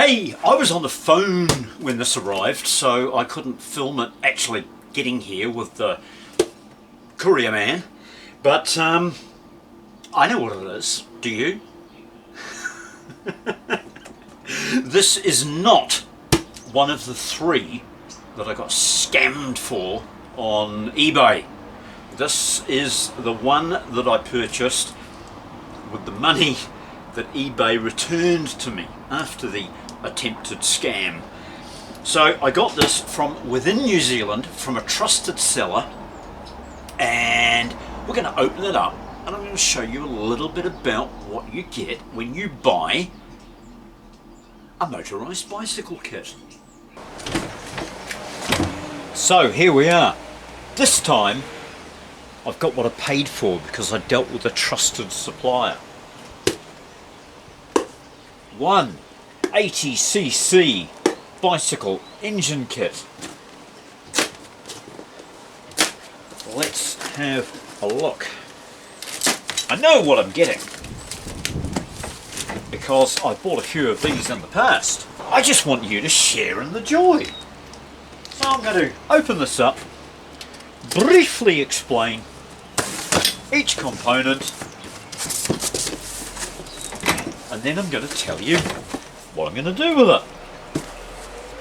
Hey, I was on the phone when this arrived, so I couldn't film it actually getting here with the courier man. But I know what it is. Do you? This is not one of the 3 that I got scammed for on eBay. This is the one that I purchased with the money that eBay returned to me after the attempted scam. So I got this from within New Zealand from a trusted seller, and we're going to open it up and I'm going to show you a little bit about what you get when you buy a motorised bicycle kit. So here we are. This time I've got what I paid for because I dealt with a trusted supplier. 180cc bicycle engine kit. Let's have a look. I know what I'm getting because I bought a few of these in the past. I just want you to share in the joy. So I'm going to open this up, briefly explain each component, and then I'm going to tell you what I'm going to do with it.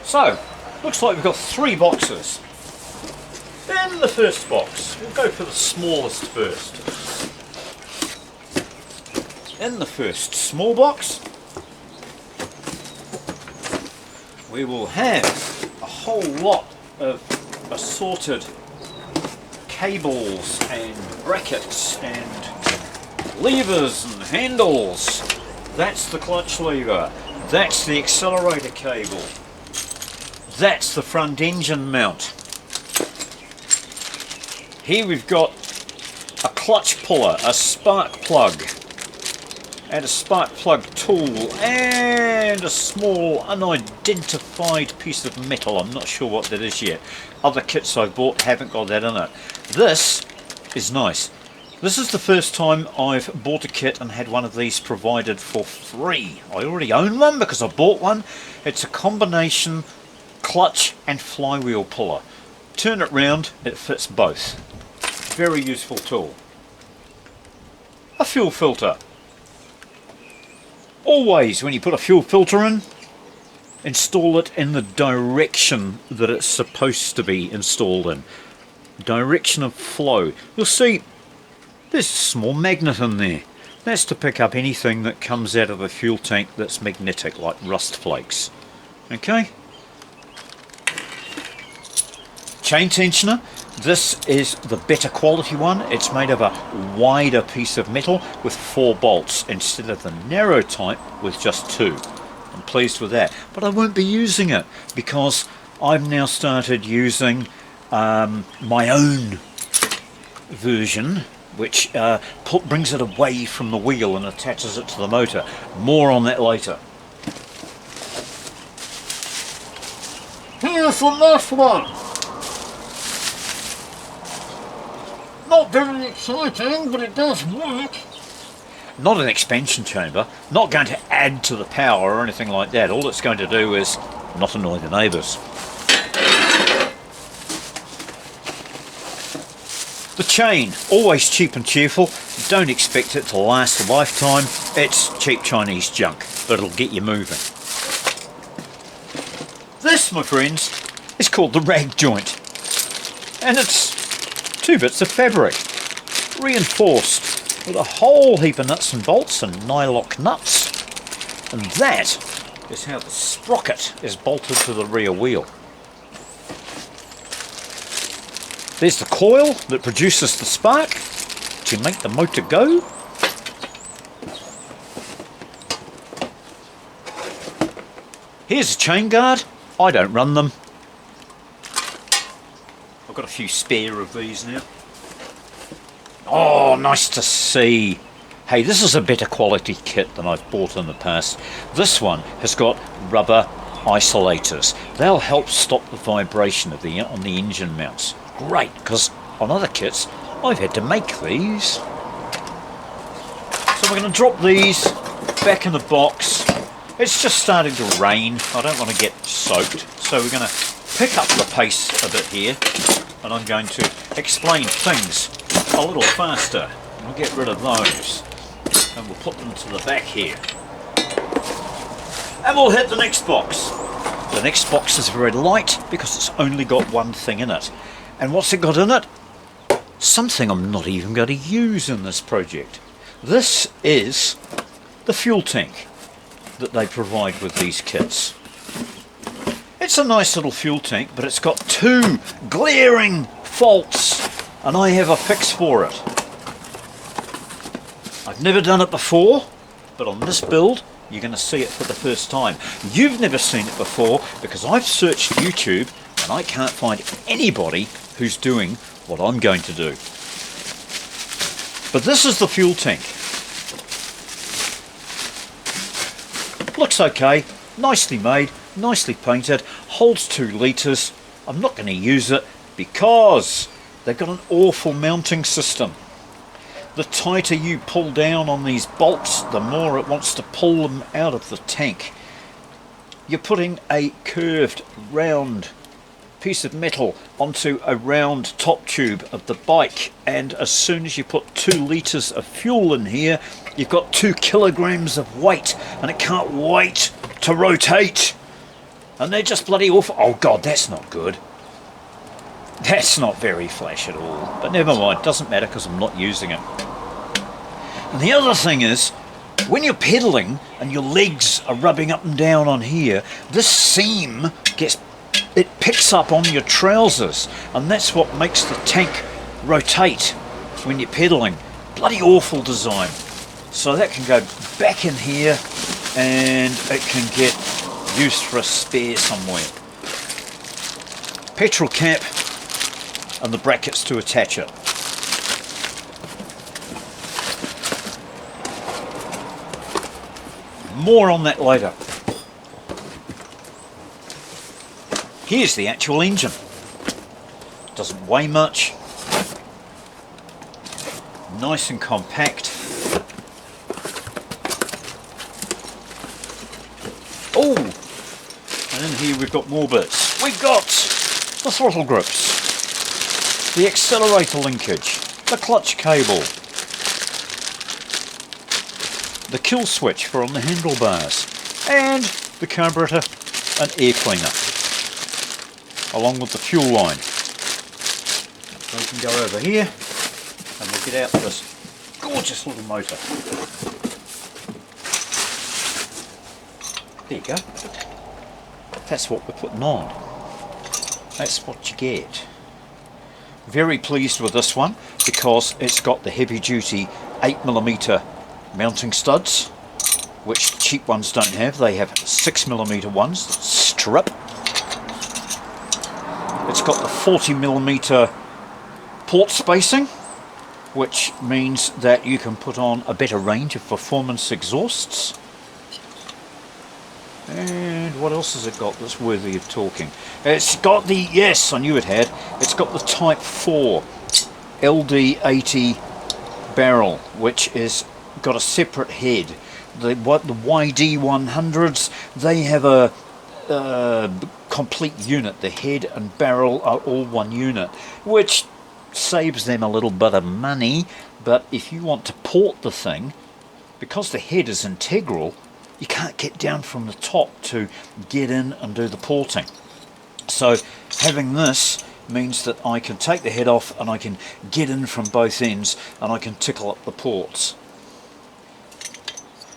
So, looks like we've got 3 boxes. In the first box, we'll go for the smallest first. In the first small box, we will have a whole lot of assorted cables and brackets and levers and handles. That's the clutch lever, that's the accelerator cable, that's the front engine mount. Here we've got a clutch puller, a spark plug, and a spark plug tool, and a small unidentified piece of metal. I'm not sure what that is yet. Other kits I've bought haven't got that in it. This is nice. This is the first time I've bought a kit and had one of these provided for free. I already own one because I bought one. It's a combination clutch and flywheel puller. Turn it round, it fits both. Very useful tool. A fuel filter. Always, when you put a fuel filter in, install it in the direction that it's supposed to be installed in. Direction of flow. You'll see there's a small magnet in there. That's to pick up anything that comes out of a fuel tank that's magnetic, like rust flakes. Okay? Chain tensioner. This is the better quality one. It's made of a wider piece of metal with 4 bolts instead of the narrow type with just 2. I'm pleased with that. But I won't be using it because I've now started using my own version, which brings it away from the wheel and attaches it to the motor. More on that later. Here's the last one. Not very exciting, but it does work. Not an expansion chamber, not going to add to the power or anything like that. All it's going to do is not annoy the neighbours. The chain, always cheap and cheerful. Don't expect it to last a lifetime. It's cheap Chinese junk, but it'll get you moving. This, my friends, is called the rag joint. And it's 2 bits of fabric, reinforced with a whole heap of nuts and bolts and nylock nuts. And that is how the sprocket is bolted to the rear wheel. There's the coil that produces the spark to make the motor go. Here's a chain guard. I don't run them. I've got a few spare of these now. Oh, nice to see. Hey, this is a better quality kit than I've bought in the past. This one has got rubber isolators. They'll help stop the vibration of on the engine mounts. Great, because on other kits I've had to make these. So we're going to drop these back in the box. It's just starting to rain. I don't want to get soaked, so we're going to pick up the pace a bit here, and I'm going to explain things a little faster. We'll get rid of those, and we'll put them to the back here. And we'll hit the next box. The next box is very light because it's only got one thing in it. And what's it got in it? Something I'm not even going to use in this project. This is the fuel tank that they provide with these kits. It's a nice little fuel tank, but it's got two glaring faults, and I have a fix for it. I've never done it before, but on this build you're going to see it for the first time. You've never seen it before because I've searched YouTube and I can't find anybody who's doing what I'm going to do. But this is the fuel tank. Looks okay, nicely made, nicely painted, holds 2 litres. I'm not going to use it because they've got an awful mounting system. The tighter you pull down on these bolts, the more it wants to pull them out of the tank. You're putting a curved, round piece of metal onto a round top tube of the bike, and as soon as you put 2 litres of fuel in here, you've got 2 kilograms of weight, and it can't wait to rotate. And they're just bloody awful. Oh God, that's not good. That's not very flash at all, but never mind, doesn't matter because I'm not using it. And the other thing is, when you're pedaling and your legs are rubbing up and down on here, this seam picks up on your trousers, and that's what makes the tank rotate when you're pedaling. Bloody awful design. So that can go back in here, and it can get used for a spare somewhere. Petrol cap and the brackets to attach it. More on that later. Here's the actual engine. Doesn't weigh much. Nice and compact. Oh! And in here we've got more bits. We've got the throttle grips, the accelerator linkage, the clutch cable, the kill switch for on the handlebars, and the carburetor and air cleaner, along with the fuel line. So we can go over here and we'll get out this gorgeous little motor. There you go. That's what we're putting on. That's what you get. Very pleased with this one because it's got the heavy duty 8mm mounting studs, which cheap ones don't have. They have 6mm ones that strip. It's got the 40mm port spacing, which means that you can put on a better range of performance exhausts. And what else has it got that's worthy of talking? It's got the, yes, I knew it had, it's got the Type 4 LD80 barrel, which is got a separate head. The YD100s, they have a complete unit. The head and barrel are all one unit, which saves them a little bit of money. But if you want to port the thing, because the head is integral, you can't get down from the top to get in and do the porting. So having this means that I can take the head off and I can get in from both ends and I can tickle up the ports.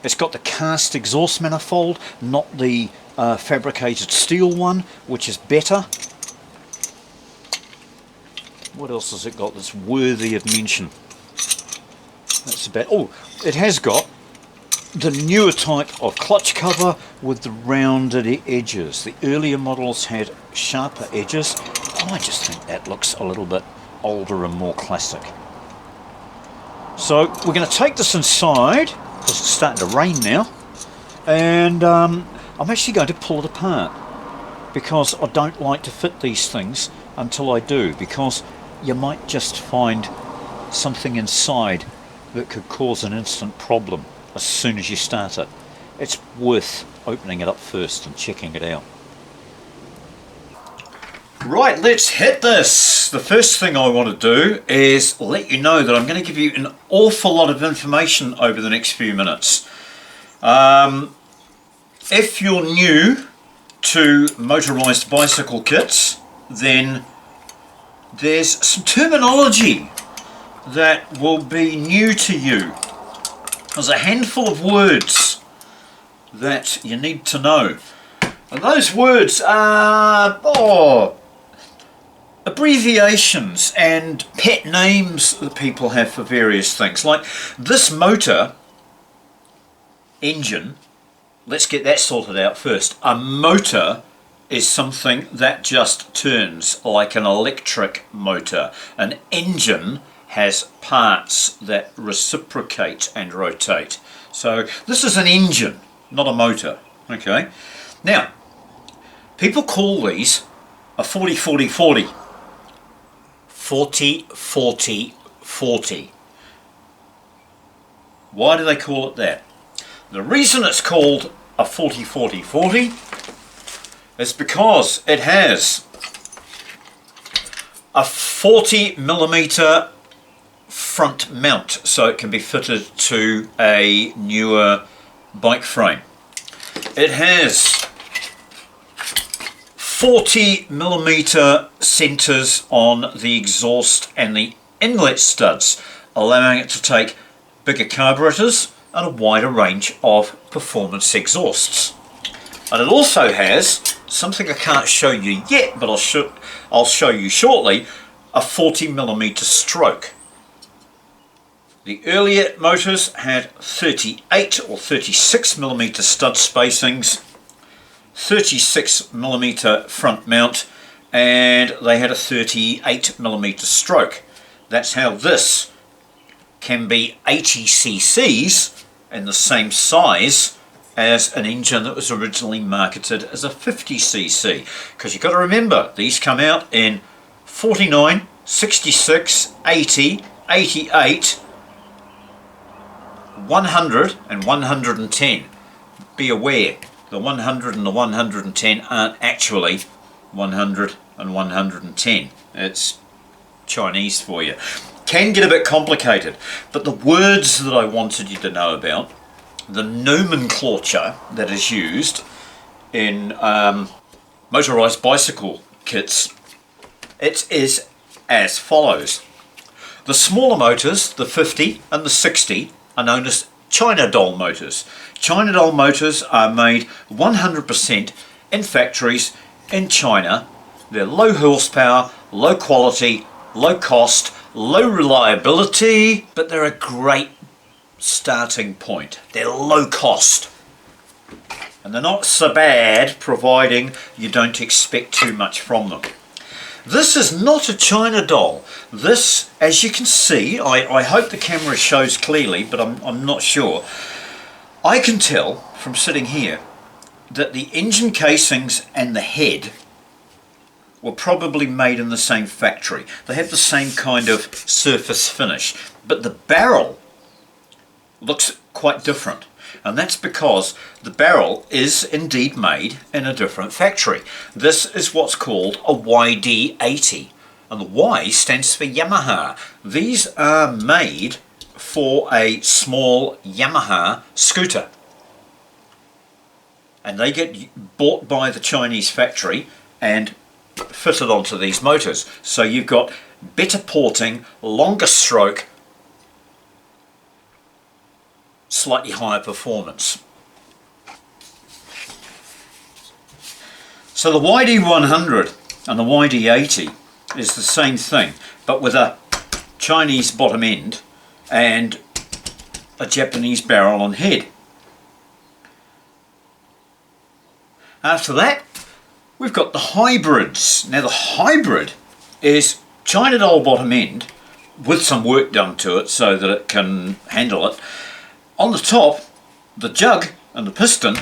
It's got the cast exhaust manifold, not the fabricated steel one, which is better. What else has it got that's worthy of mention? That's about, oh, it has got the newer type of clutch cover with the rounded edges. The earlier models had sharper edges. I just think that looks a little bit older and more classic. So we're going to take this inside because it's starting to rain now, and I'm actually going to pull it apart because I don't like to fit these things until I do, because you might just find something inside that could cause an instant problem as soon as you start it. It's worth opening it up first and checking it out. Right, let's hit this. The first thing I want to do is let you know that I'm going to give you an awful lot of information over the next few minutes. If you're new to motorised bicycle kits, then there's some terminology that will be new to you. There's a handful of words that you need to know. And those words are abbreviations and pet names that people have for various things. Like this motor engine, let's get that sorted out first. A motor is something that just turns like an electric motor. An engine has parts that reciprocate and rotate. So this is an engine, not a motor. Okay. Now, people call these a 40-40-40. 40-40-40. Why do they call it that? The reason it's called a 40-40-40 is because it has a 40mm front mount, so it can be fitted to a newer bike frame. It has 40mm centres on the exhaust and the inlet studs, allowing it to take bigger carburetors and a wider range of performance exhausts. And it also has something I can't show you yet, but I'll show you shortly, a 40mm stroke. The earlier motors had 38 or 36mm stud spacings, 36mm front mount, and they had a 38mm stroke. That's how this can be 80 cc's and the same size as an engine that was originally marketed as a 50cc, because you've got to remember these come out in 49, 66, 80, 88, 100 and 110. Be aware, the 100 and the 110 aren't actually 100 and 110. It's Chinese for you. Can get a bit complicated, but the words that I wanted you to know about, the nomenclature that is used in motorised bicycle kits, it is as follows. The smaller motors, the 50 and the 60, are known as China doll motors. China doll motors are made 100% in factories in China. They're low horsepower, low quality, low cost, low reliability, but they're a great starting point. They're low cost. And they're not so bad, providing you don't expect too much from them. This is not a China doll. This, as you can see, I hope the camera shows clearly, but I'm not sure. I can tell from sitting here that the engine casings and the head were probably made in the same factory. They have the same kind of surface finish, but the barrel looks quite different. And that's because the barrel is indeed made in a different factory. This is what's called a YD80, and the Y stands for Yamaha. These are made for a small Yamaha scooter, and they get bought by the Chinese factory and fitted onto these motors. So you've got better porting, longer stroke, slightly higher performance. So the YD100 and the YD80 is the same thing, but with a Chinese bottom end and a Japanese barrel and head. After that, we've got the hybrids. Now the hybrid is China doll bottom end with some work done to it so that it can handle it. On the top, the jug and the piston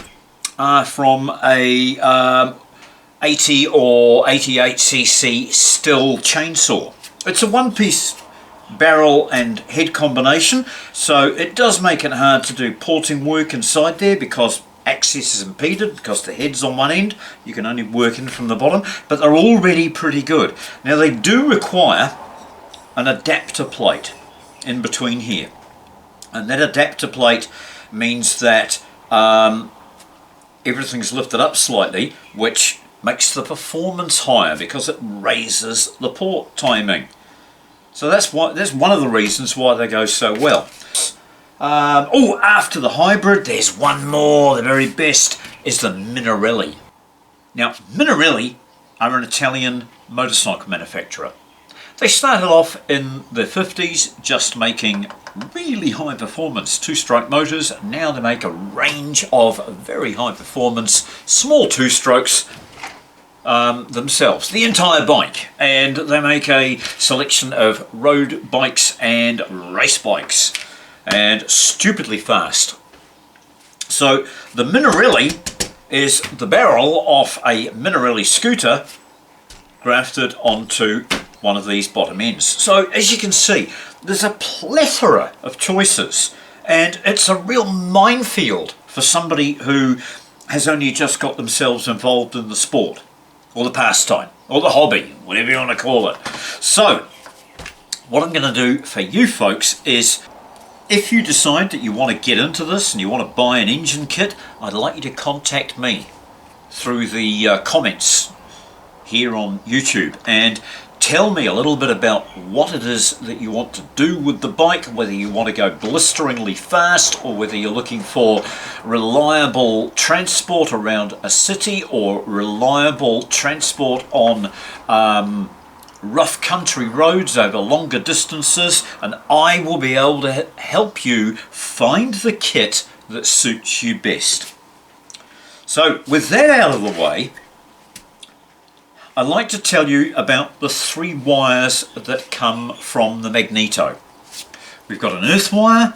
are from a 80 or 88cc Stihl chainsaw. It's a one-piece barrel and head combination, so it does make it hard to do porting work inside there because access is impeded because the head's on one end. You can only work in from the bottom, but they're already pretty good. Now they do require an adapter plate in between here, and that adapter plate means that everything's lifted up slightly, which makes the performance higher because it raises the port timing. So that's one of the reasons why they go so well. After the hybrid, there's one more. The very best is the Minarelli. Now, Minarelli are an Italian motorcycle manufacturer. They started off in the 50s just making really high performance two-stroke motors. Now they make a range of very high performance small two-strokes themselves, the entire bike, and they make a selection of road bikes and race bikes, and stupidly fast. So the Minarelli is the barrel of a Minarelli scooter grafted onto one of these bottom ends. So as you can see, there's a plethora of choices, and it's a real minefield for somebody who has only just got themselves involved in the sport or the pastime or the hobby, whatever you want to call it. So what I'm going to do for you folks is, if you decide that you want to get into this and you want to buy an engine kit, I'd like you to contact me through the comments here on YouTube and tell me a little bit about what it is that you want to do with the bike, whether you want to go blisteringly fast or whether you're looking for reliable transport around a city or reliable transport on rough country roads over longer distances, and I will be able to help you find the kit that suits you best. So with that out of the way, I'd like to tell you about the 3 wires that come from the magneto. We've got an earth wire,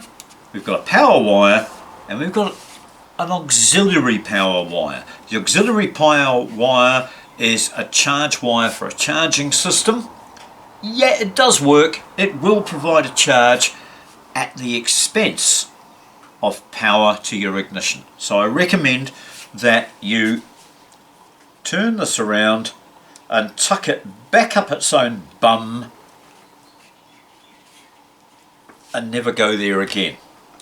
we've got a power wire, and we've got an auxiliary power wire. The auxiliary power wire is a charge wire for a charging system. Yeah, it does work. It will provide a charge at the expense of power to your ignition. So I recommend that you turn this around and tuck it back up its own bum and never go there again.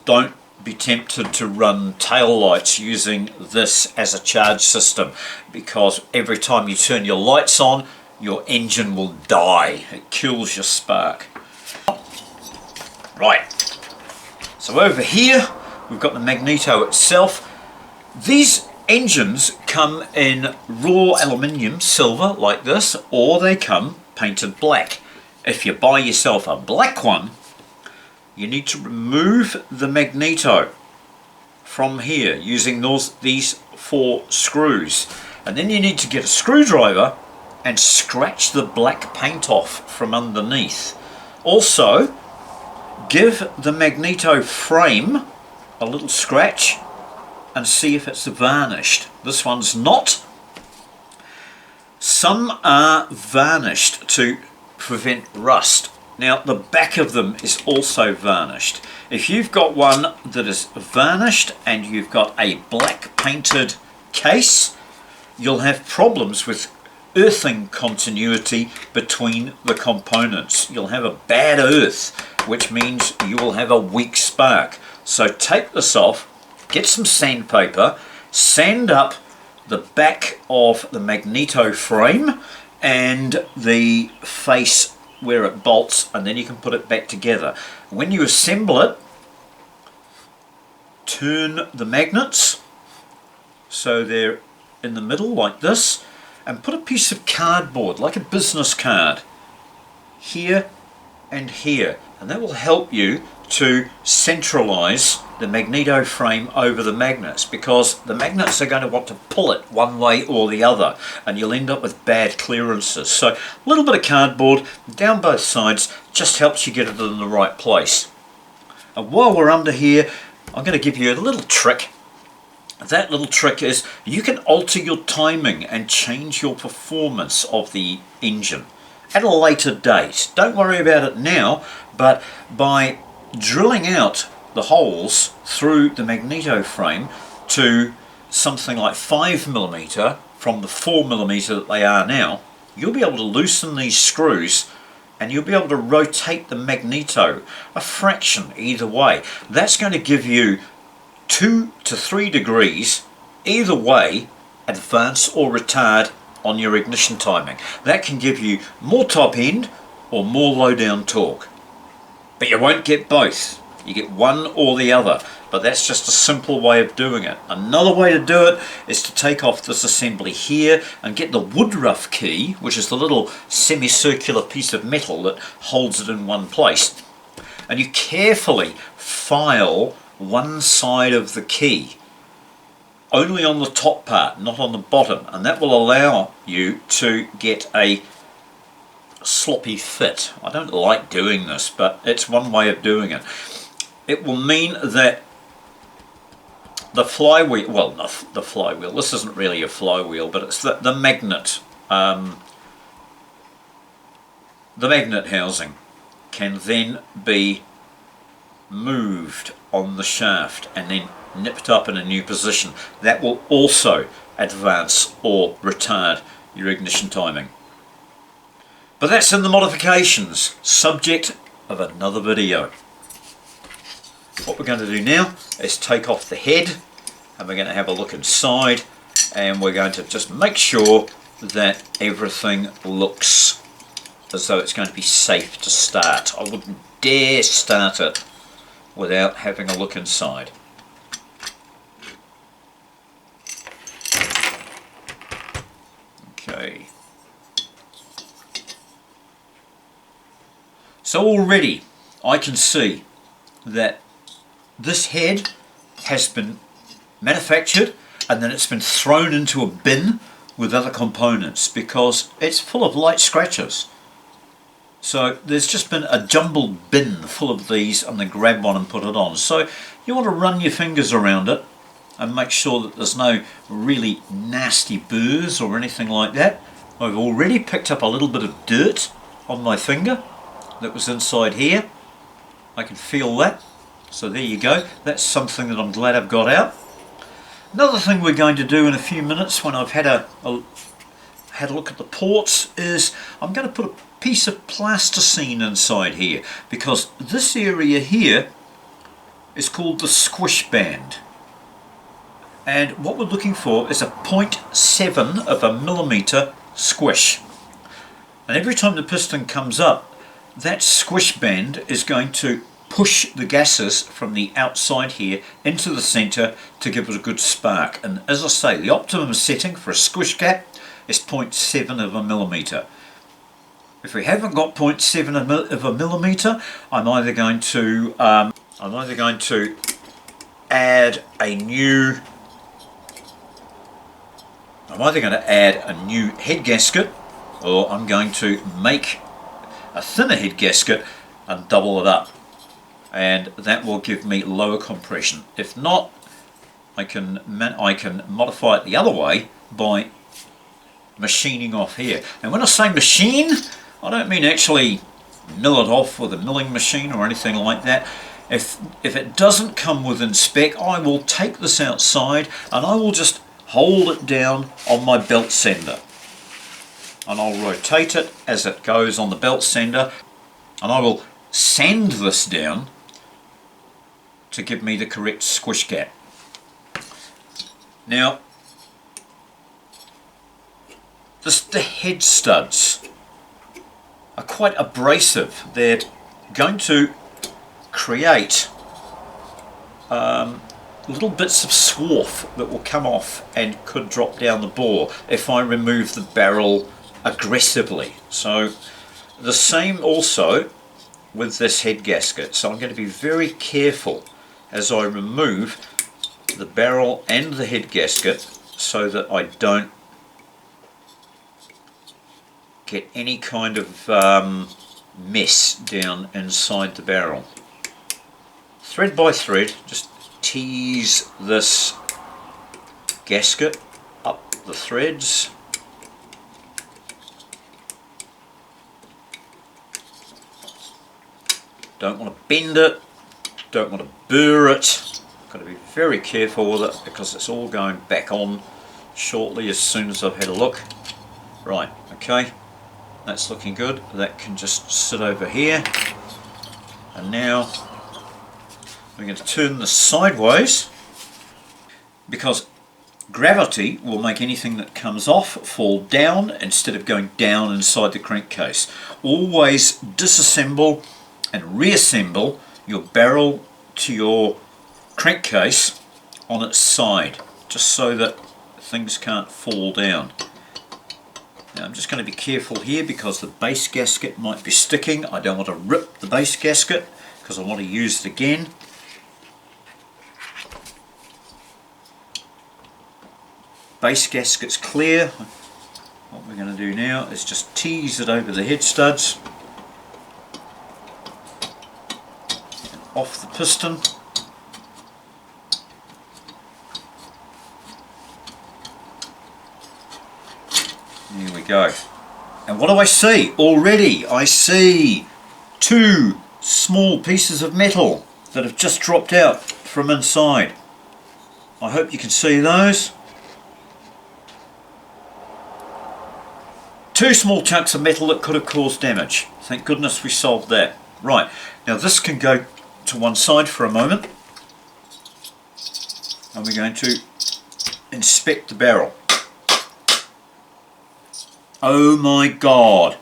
Don't be tempted to run tail lights using this as a charge system, because every time you turn your lights on, your engine will die. It kills your spark. Right, so over here we've got the magneto itself. These engines come in raw aluminium, silver, like this, or they come painted black. If you buy yourself a black one, you need to remove the magneto from here using these 4 screws, and then you need to get a screwdriver and scratch the black paint off from underneath. Also, give the magneto frame a little scratch and see if it's varnished. This one's not. Some are varnished to prevent rust. Now the back of them is also varnished. If you've got one that is varnished and you've got a black painted case, you'll have problems with earthing continuity between the components. You'll have a bad earth, which means you will have a weak spark. So take this off, get some sandpaper, sand up the back of the magneto frame and the face where it bolts, and then you can put it back together. When you assemble it, turn the magnets so they're in the middle like this, and put a piece of cardboard, like a business card, here and here, and that will help you to centralize the magneto frame over the magnets, because the magnets are going to want to pull it one way or the other and you'll end up with bad clearances. So a little bit of cardboard down both sides just helps you get it in the right place. And while we're under here, I'm going to give you a little trick. That little trick is you can alter your timing and change your performance of the engine at a later date. Don't worry about it now, but by drilling out the holes through the magneto frame to something like 5mm from the 4mm that they are now, you'll be able to loosen these screws and you'll be able to rotate the magneto a fraction either way. That's going to give you 2 to 3 degrees either way, advance or retard on your ignition timing. That can give you more top end or more low down torque. But you won't get both. You get one or the other. But that's just a simple way of doing it. Another way to do it is to take off this assembly here and get the woodruff key, which is the little semicircular piece of metal that holds it in one place. And you carefully file one side of the key, only on the top part, not on the bottom, and that will allow you to get a sloppy fit. I don't like doing this, but it's one way of doing it. It will mean that the flywheel, well, not the flywheel, this isn't really a flywheel, but it's the magnet housing can then be moved on the shaft and then nipped up in a new position. That will also advance or retard your ignition timing. But that's in the modifications, subject of another video. What we're going to do now is take off the head and we're going to have a look inside, and we're going to just make sure that everything looks as though it's going to be safe to start. I wouldn't dare start it without having a look inside. Okay. So already I can see that this head has been manufactured and then it's been thrown into a bin with other components because it's full of light scratches. So there's just been a jumbled bin full of these and then grab one and put it on. So you want to run your fingers around it and make sure that there's no really nasty burrs or anything like that. I've already picked up a little bit of dirt on my finger that was inside here. I can feel that. So there you go. That's something that I'm glad I've got out. Another thing we're going to do in a few minutes when I've had a look at the ports is I'm going to put a piece of plasticine inside here, because this area here is called the squish band. And what we're looking for is a 0.7 of a millimeter squish. And every time the piston comes up, that squish band is going to push the gases from the outside here into the centre to give it a good spark. And as I say, the optimum setting for a squish cap is 0.7 of a millimetre. If we haven't got 0.7 of a millimetre, I'm either going to add a new head gasket, or I'm going to make a thinner head gasket and double it up, and that will give me lower compression. If not, I can modify it the other way by machining off here. And when I say machine, I don't mean actually mill it off with a milling machine or anything like that. If it doesn't come within spec, I will take this outside and I will just hold it down on my belt sander, and I'll rotate it as it goes on the belt sander, and I will sand this down to give me the correct squish gap. Now, the head studs are quite abrasive. They're going to create little bits of swarf that will come off and could drop down the bore if I remove the barrel aggressively. So the same also with this head gasket. So I'm going to be very careful as I remove the barrel and the head gasket so that I don't get any kind of mess down inside the barrel. Thread by thread, just tease this gasket up the threads. Don't want to bend it, don't want to burr it, Got to be very careful with it because it's all going back on shortly as soon as I've had a look. Right, okay, that's looking good. That can just sit over here. And now we're going to turn this sideways because gravity will make anything that comes off fall down instead of going down inside the crankcase. Always disassemble and reassemble your barrel to your crankcase on its side, just so that things can't fall down. Now I'm just going to be careful here because the base gasket might be sticking. I don't want to rip the base gasket because I want to use it again. Base gasket's clear. What we're going to do now is just tease it over the head studs and off the piston. There we go. And what do I see? Already I see two small pieces of metal that have just dropped out from inside. I hope you can see those. Two small chunks of metal that could have caused damage. Thank goodness we solved that. Right, now this can go to one side for a moment and we're going to inspect the barrel. Oh my God!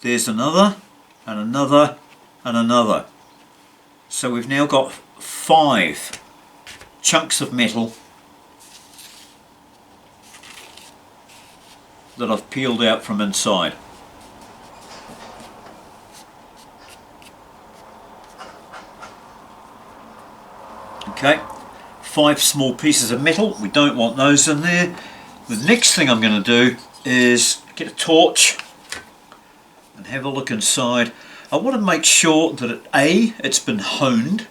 There's another and another and another. So we've now got 5 chunks of metal that I've peeled out from inside. Okay, 5 small pieces of metal, we don't want those in there. The next thing I'm going to do is get a torch and have a look inside. I want to make sure that it's been honed,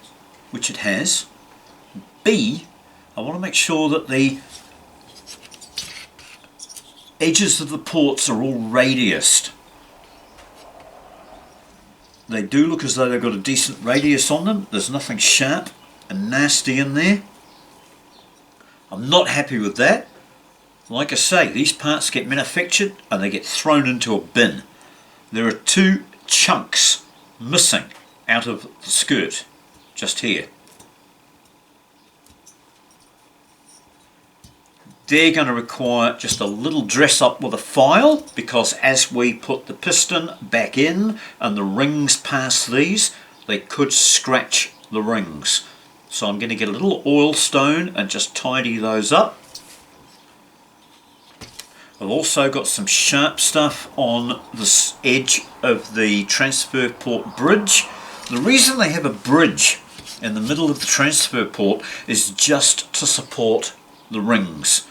which it has. B, I want to make sure that the edges of the ports are all radiused. They do look as though they've got a decent radius on them. There's nothing sharp and nasty in there. I'm not happy with that. Like I say, these parts get manufactured and they get thrown into a bin. There are 2 chunks missing out of the skirt, just here. They're going to require just a little dress up with a file, because as we put the piston back in and the rings past these, they could scratch the rings. So I'm going to get a little oil stone and just tidy those up. I've also got some sharp stuff on this edge of the transfer port bridge. The reason they have a bridge in the middle of the transfer port is just to support the rings.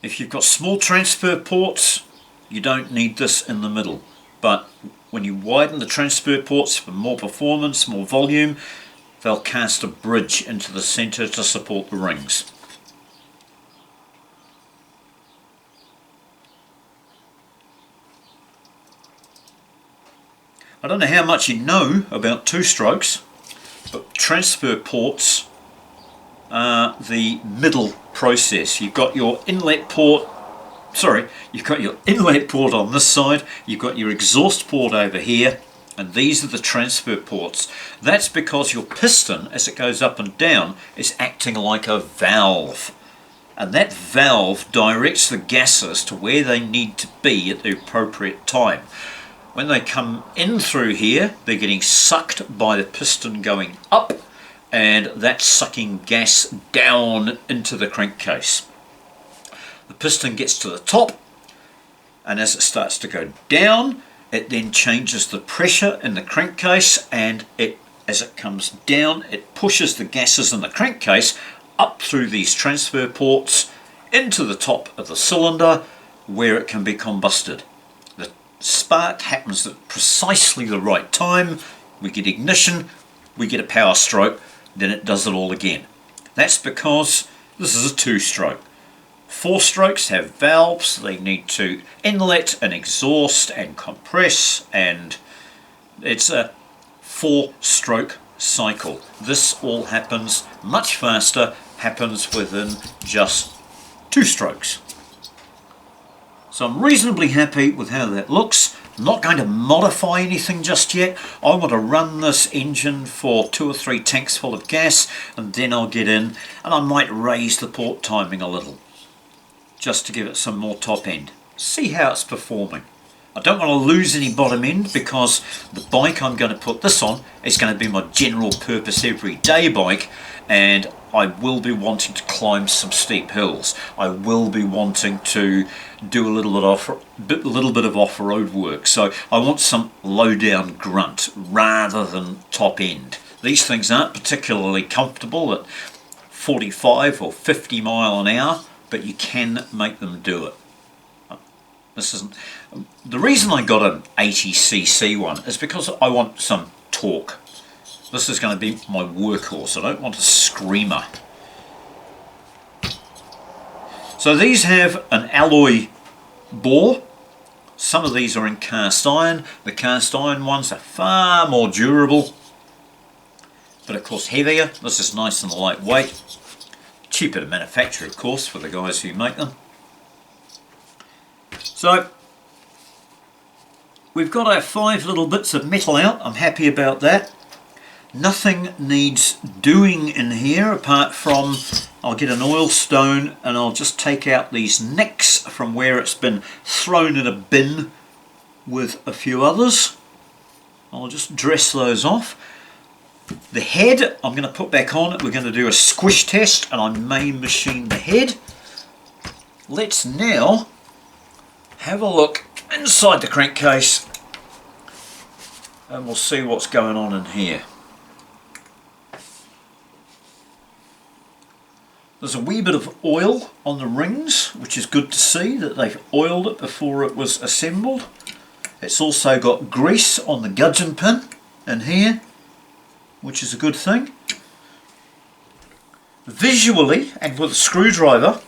If you've got small transfer ports, you don't need this in the middle. But when you widen the transfer ports for more performance, more volume, they'll cast a bridge into the centre to support the rings. I don't know how much you know about two-strokes, but transfer ports are the middle process. You've got your inlet port, you've got your inlet port on this side, you've got your exhaust port over here, and these are the transfer ports. That's because your piston, as it goes up and down, is acting like a valve. And that valve directs the gases to where they need to be at the appropriate time. When they come in through here, they're getting sucked by the piston going up, and that's sucking gas down into the crankcase. The piston gets to the top, and as it starts to go down, it then changes the pressure in the crankcase, and as it comes down, it pushes the gases in the crankcase up through these transfer ports into the top of the cylinder where it can be combusted. The spark happens at precisely the right time. We get ignition, we get a power stroke, then it does it all again. That's because this is a two-stroke. 4-strokes have valves. They need to inlet and exhaust and compress, and it's a 4-stroke cycle. This all happens much faster, happens within just 2 strokes. So I'm reasonably happy with how that looks. I'm not going to modify anything just yet. I want to run this engine for 2 or 3 tanks full of gas, and then I'll get in and I might raise the port timing a little just to give it some more top end. See how it's performing. I don't want to lose any bottom end because the bike I'm going to put this on is going to be my general purpose everyday bike, and I will be wanting to climb some steep hills. I will be wanting to do a little bit of off-road work, so I want some low-down grunt rather than top end. These things aren't particularly comfortable at 45 or 50 mile an hour, but you can make them do it. This isn't the reason I got an 80cc one, is because I want some torque. This is going to be my workhorse. I don't want a screamer. So these have an alloy bore. Some of these are in cast iron. The cast iron ones are far more durable, but of course heavier. This is nice and lightweight. Cheaper to manufacture, of course, for the guys who make them. So we've got our 5 little bits of metal out. I'm happy about that. Nothing needs doing in here apart from I'll get an oil stone and I'll just take out these necks from where it's been thrown in a bin with a few others. I'll just dress those off. The head I'm going to put back on. We're going to do a squish test and I may machine the head. Let's now have a look inside the crankcase and we'll see what's going on in here. There's a wee bit of oil on the rings, which is good to see that they've oiled it before it was assembled. It's also got grease on the gudgeon pin in here, which is a good thing. Visually, and with a screwdriver,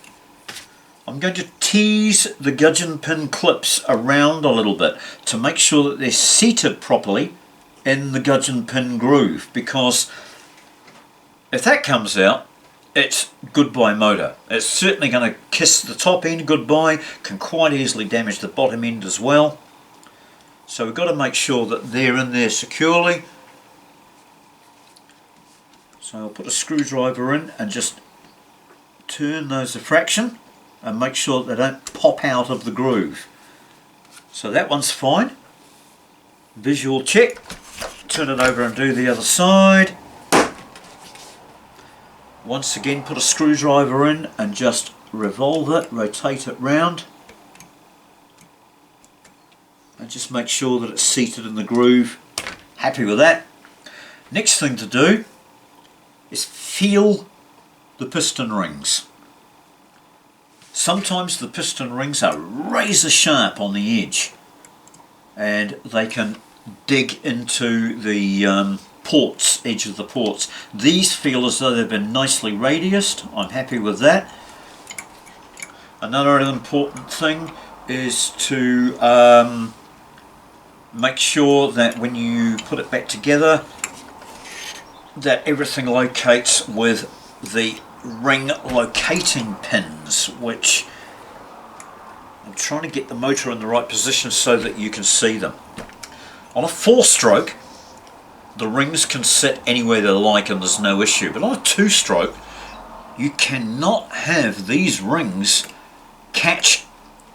I'm going to tease the gudgeon pin clips around a little bit to make sure that they're seated properly in the gudgeon pin groove, because if that comes out, it's goodbye motor. It's certainly going to kiss the top end goodbye, can quite easily damage the bottom end as well. So we've got to make sure that they're in there securely. So I'll put a screwdriver in and just turn those a fraction and make sure that they don't pop out of the groove. So that one's fine. Visual check. Turn it over and do the other side. Once again, put a screwdriver in and just revolve it, rotate it round, and just make sure that it's seated in the groove. Happy with that. Next thing to do is feel the piston rings. Sometimes the piston rings are razor sharp on the edge and they can dig into the edge of the ports. These feel as though they've been nicely radiused. I'm happy with that. Another important thing is to make sure that when you put it back together that everything locates with the ring locating pins, which I'm trying to get the motor in the right position so that you can see them. On a 4-stroke the rings can sit anywhere they like and there's no issue, but on a 2-stroke you cannot have these rings catch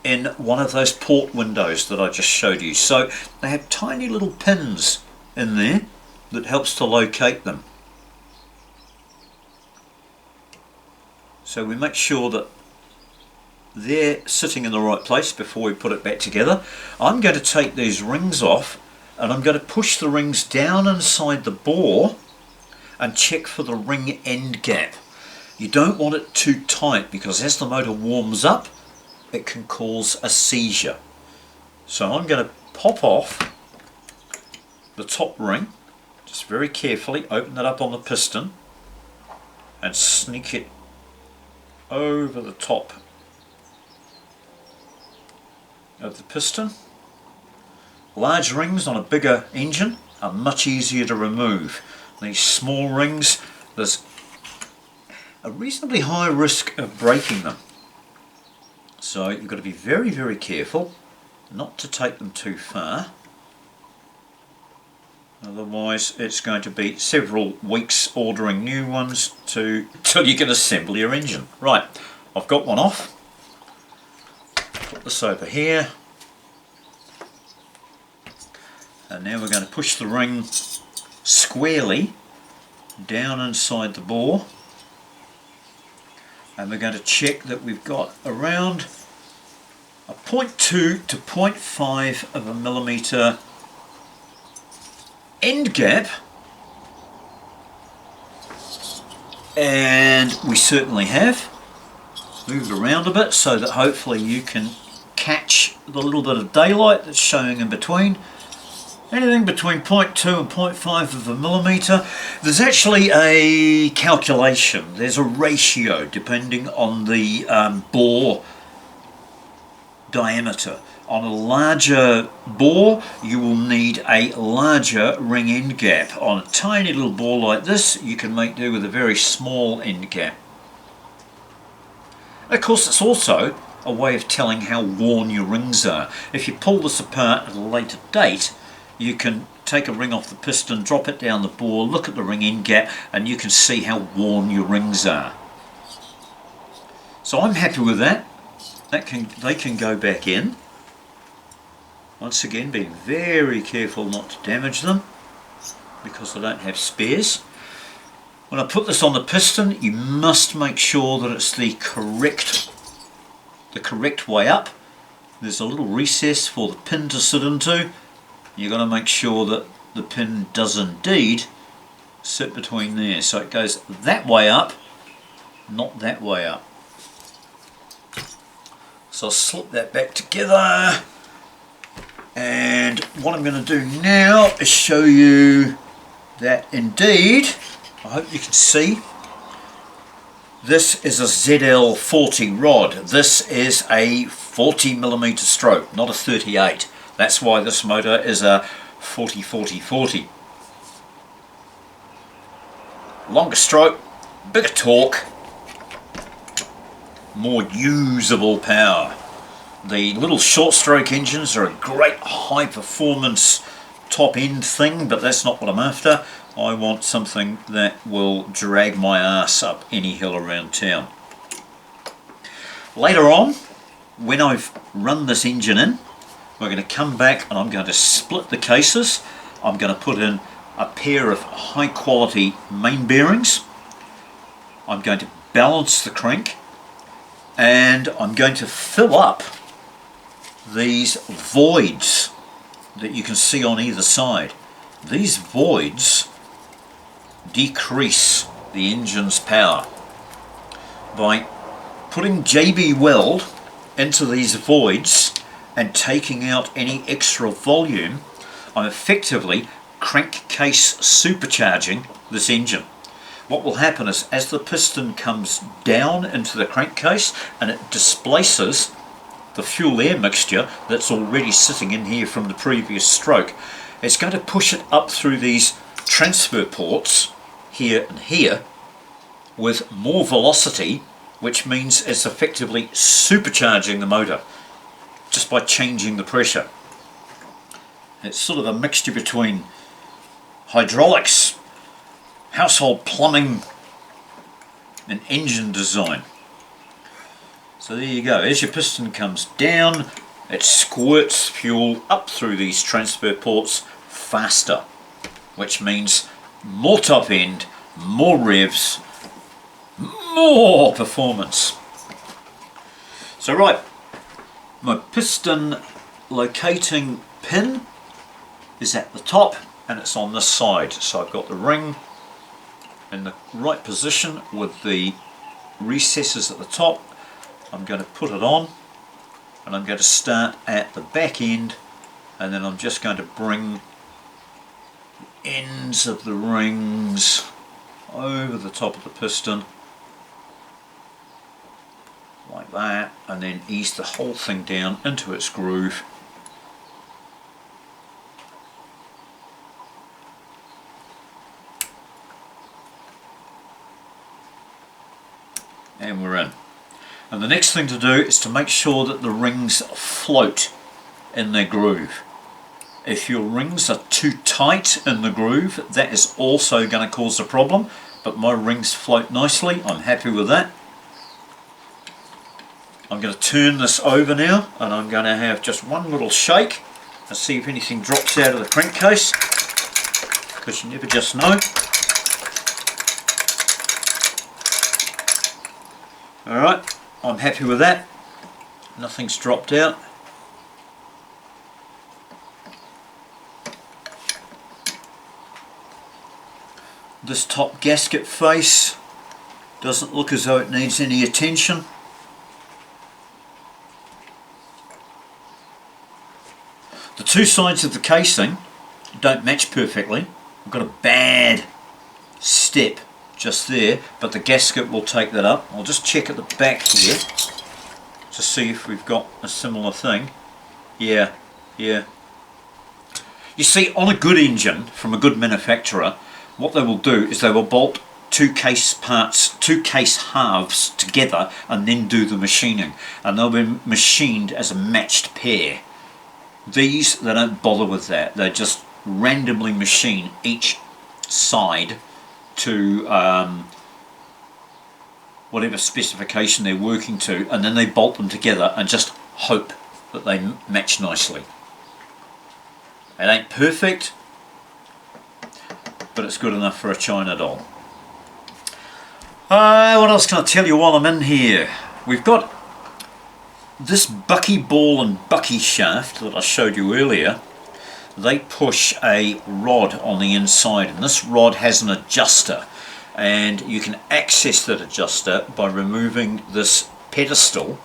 in one of those port windows that I just showed you. So they have tiny little pins in there that helps to locate them. So we make sure that they're sitting in the right place before we put it back together. I'm going to take these rings off and I'm going to push the rings down inside the bore and check for the ring end gap. You don't want it too tight because as the motor warms up it can cause a seizure. So I'm going to pop off the top ring, just very carefully open it up on the piston and sneak it over the top of the piston. Large rings on a bigger engine are much easier to remove. these small rings, there's a reasonably high risk of breaking them. So you've got to be very, very careful not to take them too far. Otherwise it's going to be several weeks ordering new ones till you can assemble your engine. Right, I've got one off. Put this over here. And now we're going to push the ring squarely down inside the bore. And we're going to check that we've got around a 0.2 to 0.5 of a millimetre end gap, and we certainly have. Move it around a bit so that hopefully you can catch the little bit of daylight that's showing in between. Anything between 0.2 and 0.5 of a millimetre. There's actually a calculation, there's a ratio depending on the bore diameter. On a larger bore you will need a larger ring end gap. On a tiny little bore like this you can make do with a very small end gap. Of course it's also a way of telling how worn your rings are. If you pull this apart at a later date, you can take a ring off the piston, drop it down the bore, look at the ring end gap, and you can see how worn your rings are. So I'm happy with that. They can go back in. Once again, being very careful not to damage them because I don't have spares. When I put this on the piston, you must make sure that it's the correct way up. There's a little recess for the pin to sit into. You've got to make sure that the pin does indeed sit between there. So it goes that way up, not that way up. So I'll slip that back together. And what I'm going to do now is show you that indeed, I hope you can see, this is a ZL40 rod. This is a 40mm stroke, not a 38. That's why this motor is a 40-40-40. Longer stroke, bigger torque, more usable power. The little short stroke engines are a great high performance top end thing, but that's not what I'm after. I want something that will drag my ass up any hill around town. Later on, when I've run this engine in, we're going to come back and I'm going to split the cases. I'm going to put in a pair of high quality main bearings. I'm going to balance the crank, and I'm going to fill up these voids that you can see on either side. These voids decrease the engine's power. By putting JB Weld into these voids and taking out any extra volume, I'm effectively crankcase supercharging this engine. What will happen is, as the piston comes down into the crankcase and it displaces the fuel air mixture that's already sitting in here from the previous stroke, it's going to push it up through these transfer ports here and here with more velocity, which means it's effectively supercharging the motor just by changing the pressure. It's sort of a mixture between hydraulics, household plumbing and engine design. So there you go, as your piston comes down, it squirts fuel up through these transfer ports faster, which means more top end, more revs, more performance. So right, my piston locating pin is at the top and it's on this side. So I've got the ring in the right position with the recesses at the top. I'm going to put it on and I'm going to start at the back end, and then I'm just going to bring the ends of the rings over the top of the piston like that, and then ease the whole thing down into its groove. and we're in. And the next thing to do is to make sure that the rings float in their groove. If your rings are too tight in the groove, that is also going to cause a problem, but my rings float nicely. I'm happy with that. I'm going to turn this over now, and I'm going to have just one little shake and see if anything drops out of the crankcase, because you never just know. Alright, I'm happy with that. Nothing's dropped out. This top gasket face doesn't look as though it needs any attention. The two sides of the casing don't match perfectly. I've got a bad step just there, but the gasket will take that up. I'll just check at the back here to see if we've got a similar thing. Yeah. You see, on a good engine from a good manufacturer, what they will do is they will bolt two case halves together and then do the machining, and they'll be machined as a matched pair. These, they don't bother with that. They just randomly machine each side to whatever specification they're working to, and then they bolt them together and just hope that they match nicely. It ain't perfect, but it's good enough for a China doll. What else can I tell you while I'm in here? We've got this bucky ball and bucky shaft that I showed you earlier. They push a rod on the inside, and this rod has an adjuster, and you can access that adjuster by removing this pedestal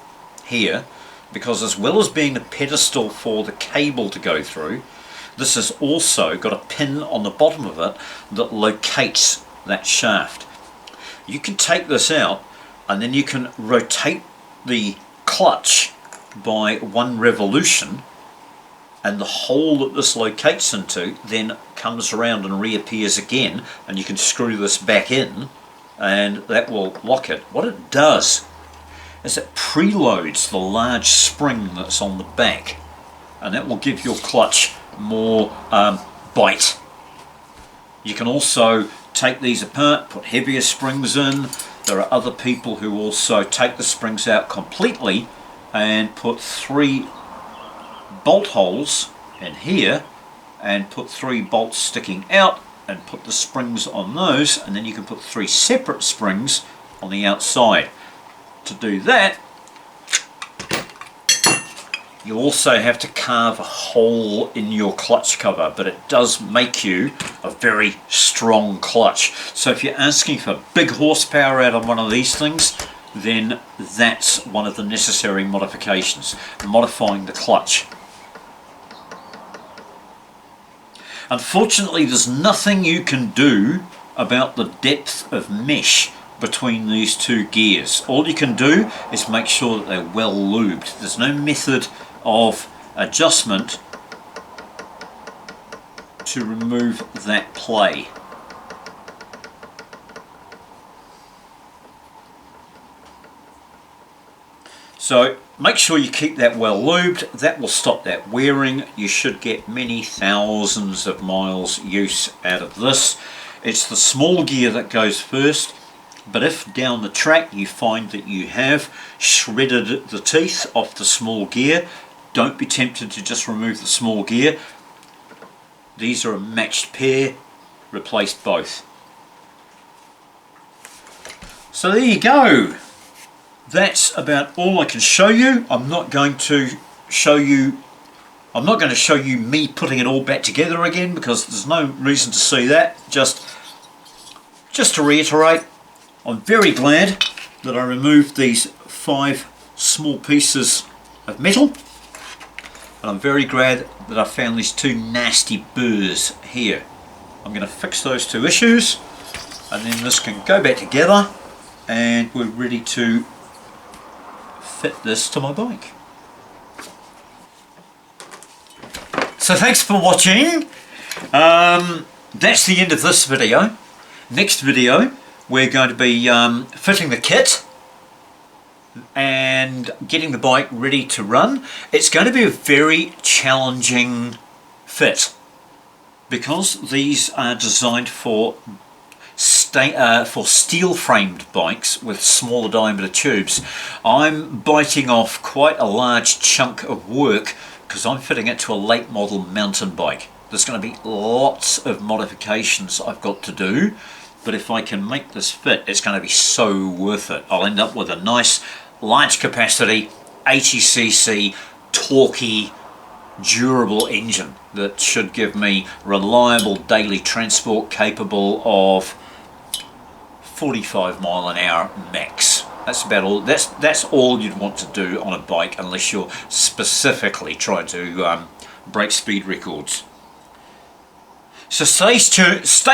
here, because as well as being the pedestal for the cable to go through, this has also got a pin on the bottom of it that locates that shaft. You can take this out, and then you can rotate the clutch by one revolution, and the hole that this locates into then comes around and reappears again, and you can screw this back in and that will lock it. What it does is it preloads the large spring that's on the back, and that will give your clutch more bite. You can also take these apart, put heavier springs in. There are other people who also take the springs out completely and put 3 bolt holes in here and put 3 bolts sticking out and put the springs on those, and then you can put 3 separate springs on the outside. To do that, you also have to carve a hole in your clutch cover, but it does make you a very strong clutch. So if you're asking for big horsepower out of one of these things, then that's one of the necessary modifications, modifying the clutch. Unfortunately, there's nothing you can do about the depth of mesh between these two gears. All you can do is make sure that they're well lubed. There's no method of adjustment to remove that play. So make sure you keep that well lubed. That will stop that wearing. You should get many thousands of miles use out of this. It's the small gear that goes first, but if down the track you find that you have shredded the teeth off the small gear, don't be tempted to just remove the small gear. These are a matched pair. Replace both. So there you go. That's about all I can show you. I'm not going to show you me putting it all back together again, because there's no reason to see that. Just to reiterate, I'm very glad that I removed these 5 small pieces of metal, and I'm very glad that I found these 2 nasty burrs here. I'm going to fix those 2 issues, and then this can go back together, and we're ready to fit this to my bike. So thanks for watching. That's the end of this video. Next video we're going to be fitting the kit, and getting the bike ready to run. It's going to be a very challenging fit because these are designed for steel framed bikes with smaller diameter tubes. I'm biting off quite a large chunk of work because I'm fitting it to a late model mountain bike. There's going to be lots of modifications I've got to do, but if I can make this fit, it's going to be so worth it. I'll end up with a nice large capacity 80cc torquey durable engine that should give me reliable daily transport capable of 45 mile an hour max. That's about all. That's all you'd want to do on a bike, unless you're specifically trying to break speed records. So stay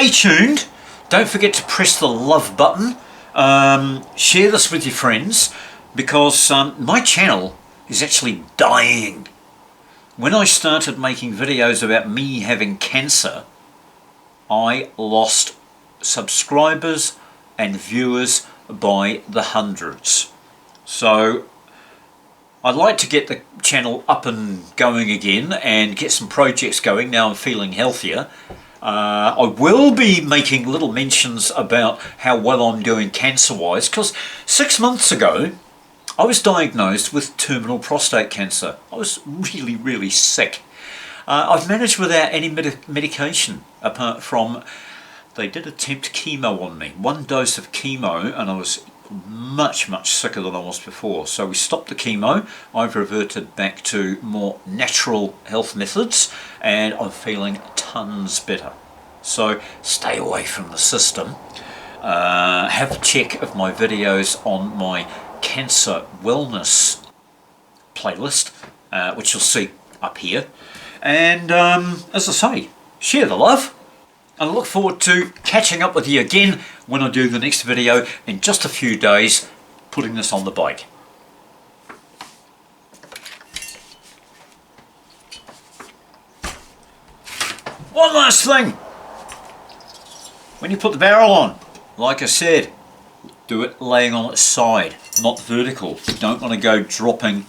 tuned. Don't forget to press the love button. Share this with your friends, because my channel is actually dying. When I started making videos about me having cancer, I lost subscribers and viewers by the hundreds. So I'd like to get the channel up and going again and get some projects going now I'm feeling healthier. I will be making little mentions about how well I'm doing cancer-wise, because 6 months ago I was diagnosed with terminal prostate cancer. I was really sick. I've managed without any medication, apart from they did attempt chemo on me. 1 dose of chemo and I was much sicker than I was before. So we stopped the chemo. I've reverted back to more natural health methods and I'm feeling tons better. So stay away from the system. Have a check of my videos on my cancer wellness playlist, which you'll see up here. And as I say, share the love. And I look forward to catching up with you again when I do the next video in just a few days, putting this on the bike. One last thing. When you put the barrel on, like I said, do it laying on its side, not vertical. You don't want to go dropping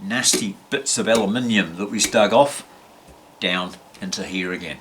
nasty bits of aluminium that we dug off down into here again.